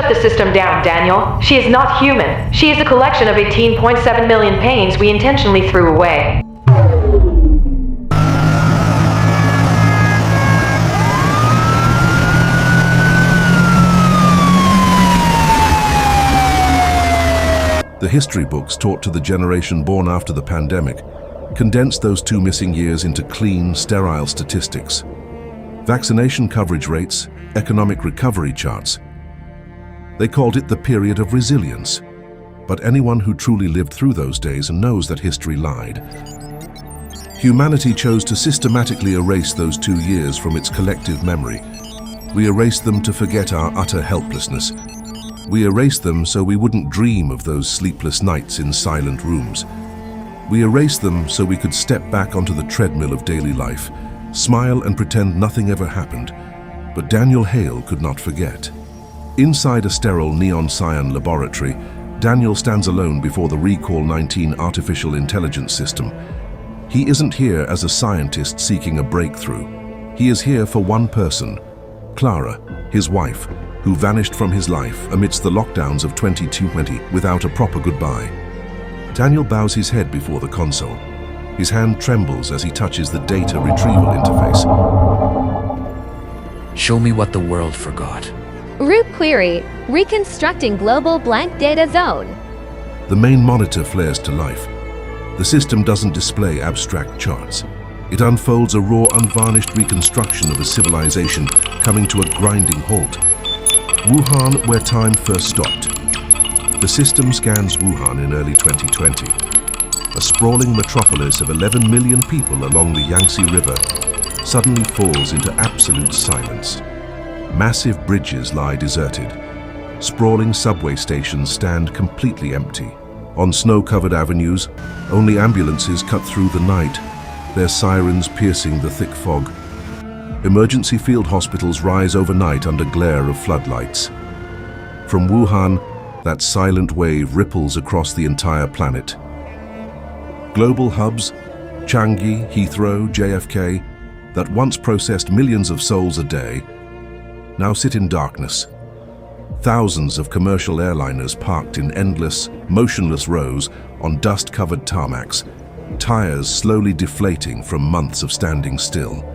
the system down, Daniel. She is not human. She is a collection of 18.7 million paintings we intentionally threw away. The history books taught to the generation born after the pandemic condensed those 2 missing years into clean, sterile statistics. Vaccination coverage rates, economic recovery charts. They called it the period of resilience. But anyone who truly lived through those days knows that history lied. Humanity chose to systematically erase those 2 years from its collective memory. We erased them to forget our utter helplessness. We erased them so we wouldn't dream of those sleepless nights in silent rooms. We erased them so we could step back onto the treadmill of daily life, smile and pretend nothing ever happened. But Daniel Hale could not forget. Inside a sterile neon cyan laboratory, Daniel stands alone before the RECALL-19 artificial intelligence system. He isn't here as a scientist seeking a breakthrough. He is here for one person, Clara, his wife, who vanished from his life amidst the lockdowns of 2020 without a proper goodbye. Daniel bows his head before the console. His hand trembles as he touches the data retrieval interface. Show me what the world forgot. Root query, reconstructing global blank data zone. The main monitor flares to life. The system doesn't display abstract charts. It unfolds a raw, unvarnished reconstruction of a civilization coming to a grinding halt. Wuhan, where time first stopped. The system scans Wuhan in early 2020. A sprawling metropolis of 11 million people along the Yangtze River suddenly falls into absolute silence. Massive bridges lie deserted. Sprawling subway stations stand completely empty. On snow-covered avenues, only ambulances cut through the night, their sirens piercing the thick fog. Emergency field hospitals rise overnight under glare of floodlights. From Wuhan, that silent wave ripples across the entire planet. Global hubs, Changi, Heathrow, JFK, that once processed millions of souls a day, now sit in darkness. Thousands of commercial airliners parked in endless, motionless rows on dust-covered tarmacs, tires slowly deflating from months of standing still.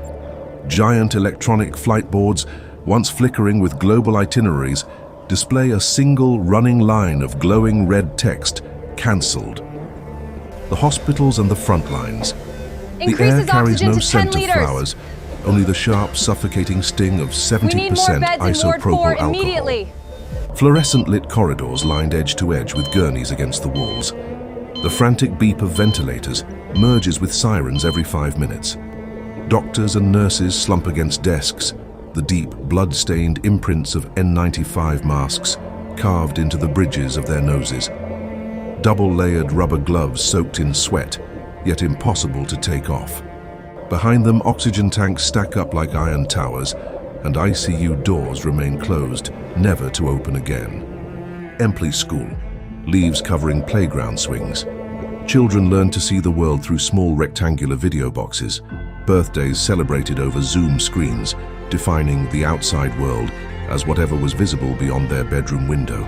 Giant electronic flight boards, once flickering with global itineraries, display a single running line of glowing red text, cancelled. The hospitals and the front lines. The air carries no scent of flowers, only the sharp, suffocating sting of 70% isopropyl alcohol. Fluorescent lit corridors lined edge to edge with gurneys against the walls. The frantic beep of ventilators merges with sirens every 5 minutes. Doctors and nurses slump against desks, the deep, blood-stained imprints of N95 masks carved into the bridges of their noses. Double-layered rubber gloves soaked in sweat, yet impossible to take off. Behind them, oxygen tanks stack up like iron towers, and ICU doors remain closed, never to open again. Empley School, leaves covering playground swings. Children learn to see the world through small rectangular video boxes. Birthdays celebrated over Zoom screens, defining the outside world as whatever was visible beyond their bedroom window.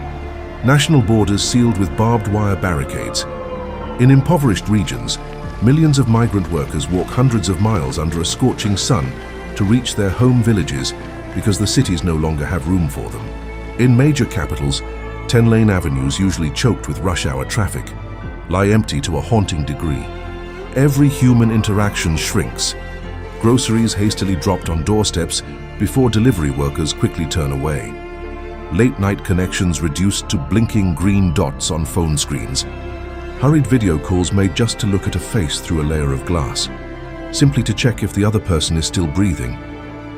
National borders sealed with barbed wire barricades. In impoverished regions, millions of migrant workers walk hundreds of miles under a scorching sun to reach their home villages because the cities no longer have room for them. In major capitals, 10-lane avenues, usually choked with rush hour traffic, lie empty to a haunting degree. Every human interaction shrinks. Groceries hastily dropped on doorsteps before delivery workers quickly turn away. Late-night connections reduced to blinking green dots on phone screens. Hurried video calls made just to look at a face through a layer of glass, simply to check if the other person is still breathing,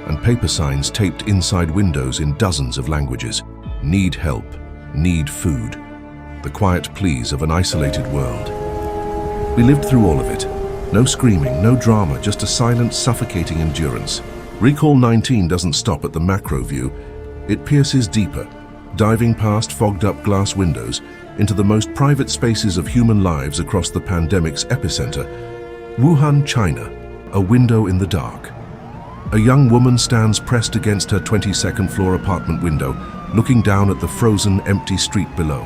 and paper signs taped inside windows in dozens of languages. Need help, need food. The quiet pleas of an isolated world. We lived through all of it. No screaming, no drama, just a silent, suffocating endurance. RECALL-19 doesn't stop at the macro view. It pierces deeper, diving past fogged-up glass windows into the most private spaces of human lives across the pandemic's epicenter. Wuhan, China, a window in the dark. A young woman stands pressed against her 22nd floor apartment window, looking down at the frozen, empty street below.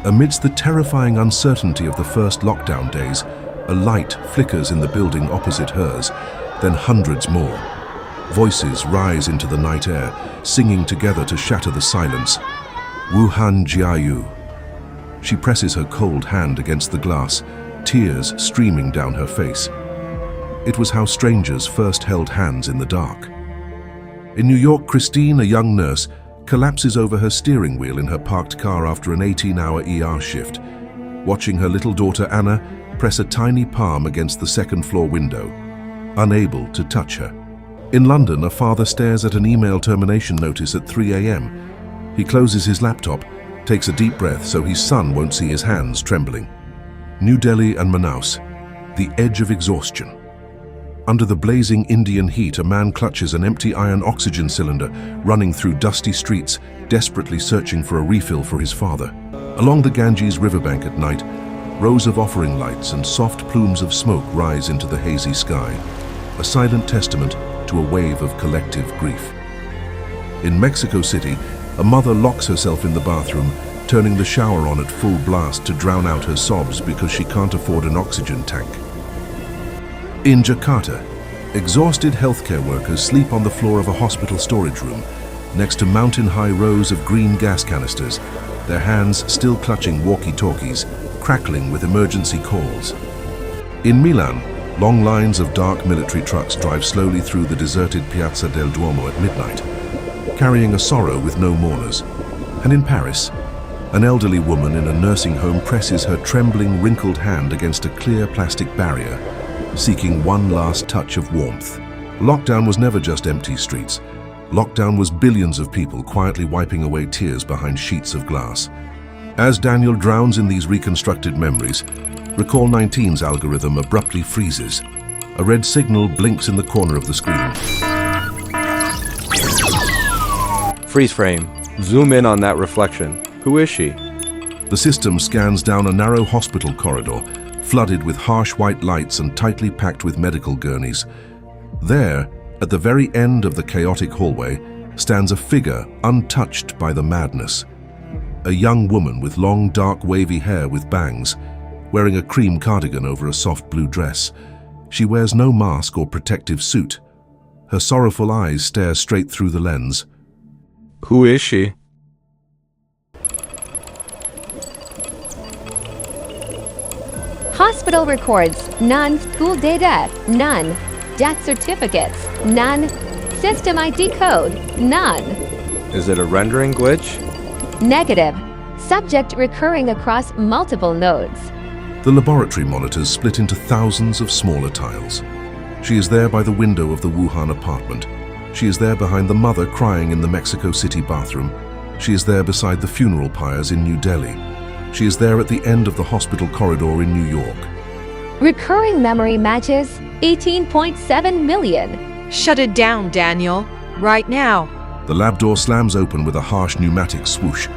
Amidst the terrifying uncertainty of the first lockdown days, a light flickers in the building opposite hers, then hundreds more. Voices rise into the night air, singing together to shatter the silence. Wuhan Jiayu. She presses her cold hand against the glass, tears streaming down her face. It was how strangers first held hands in the dark. In New York, Christine, a young nurse, collapses over her steering wheel in her parked car after an 18-hour ER shift, watching her little daughter Anna press a tiny palm against the second-floor window, unable to touch her. In London, a father stares at an email termination notice at 3 a.m. He closes his laptop, takes a deep breath so his son won't see his hands trembling. New Delhi and Manaus, the edge of exhaustion. Under the blazing Indian heat, a man clutches an empty iron oxygen cylinder, running through dusty streets, desperately searching for a refill for his father. Along the Ganges riverbank at night, rows of offering lights and soft plumes of smoke rise into the hazy sky, a silent testament to a wave of collective grief. In Mexico City, a mother locks herself in the bathroom, turning the shower on at full blast to drown out her sobs because she can't afford an oxygen tank. In Jakarta, exhausted healthcare workers sleep on the floor of a hospital storage room, next to mountain-high rows of green gas canisters, their hands still clutching walkie-talkies, crackling with emergency calls. In Milan, long lines of dark military trucks drive slowly through the deserted Piazza del Duomo at midnight, carrying a sorrow with no mourners. And in Paris, an elderly woman in a nursing home presses her trembling, wrinkled hand against a clear plastic barrier, seeking one last touch of warmth. Lockdown was never just empty streets. Lockdown was billions of people quietly wiping away tears behind sheets of glass. As Daniel drowns in these reconstructed memories, RECALL-19's algorithm abruptly freezes. A red signal blinks in the corner of the screen. Freeze frame. Zoom in on that reflection. Who is she? The system scans down a narrow hospital corridor, flooded with harsh white lights and tightly packed with medical gurneys. There, at the very end of the chaotic hallway, stands a figure untouched by the madness. A young woman with long, dark, wavy hair with bangs, wearing a cream cardigan over a soft blue dress. She wears no mask or protective suit. Her sorrowful eyes stare straight through the lens. Who is she? Hospital records, none. School data, none. Death certificates, none. System ID code, none. Is it a rendering glitch? Negative. Subject recurring across multiple nodes. The laboratory monitors split into thousands of smaller tiles. She is there by the window of the Wuhan apartment. She is there behind the mother crying in the Mexico City bathroom. She is there beside the funeral pyres in New Delhi. She is there at the end of the hospital corridor in New York. Recurring memory matches 18.7 million. Shut it down, Daniel. Right now. The lab door slams open with a harsh pneumatic swoosh.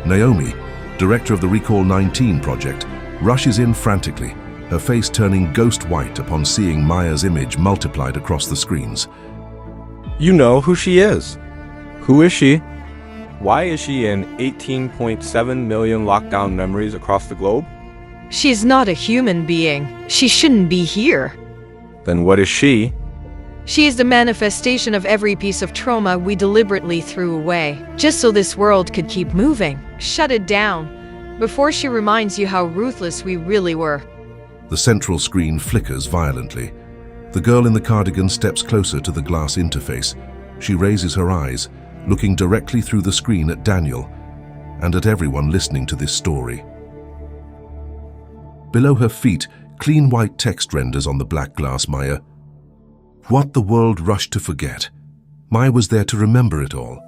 Naomi, director of the RECALL-19 project, rushes in frantically, her face turning ghost white upon seeing Maya's image multiplied across the screens. You know who she is. Who is she? Why is she in 18.7 million lockdown memories across the globe? She's not a human being. She shouldn't be here. Then what is she? She is the manifestation of every piece of trauma we deliberately threw away, just so this world could keep moving. Shut it down, before she reminds you how ruthless we really were. The central screen flickers violently. The girl in the cardigan steps closer to the glass interface. She raises her eyes, looking directly through the screen at Daniel and at everyone listening to this story. Below her feet, clean white text renders on the black glass Maya. What the world rushed to forget. Maya was there to remember it all.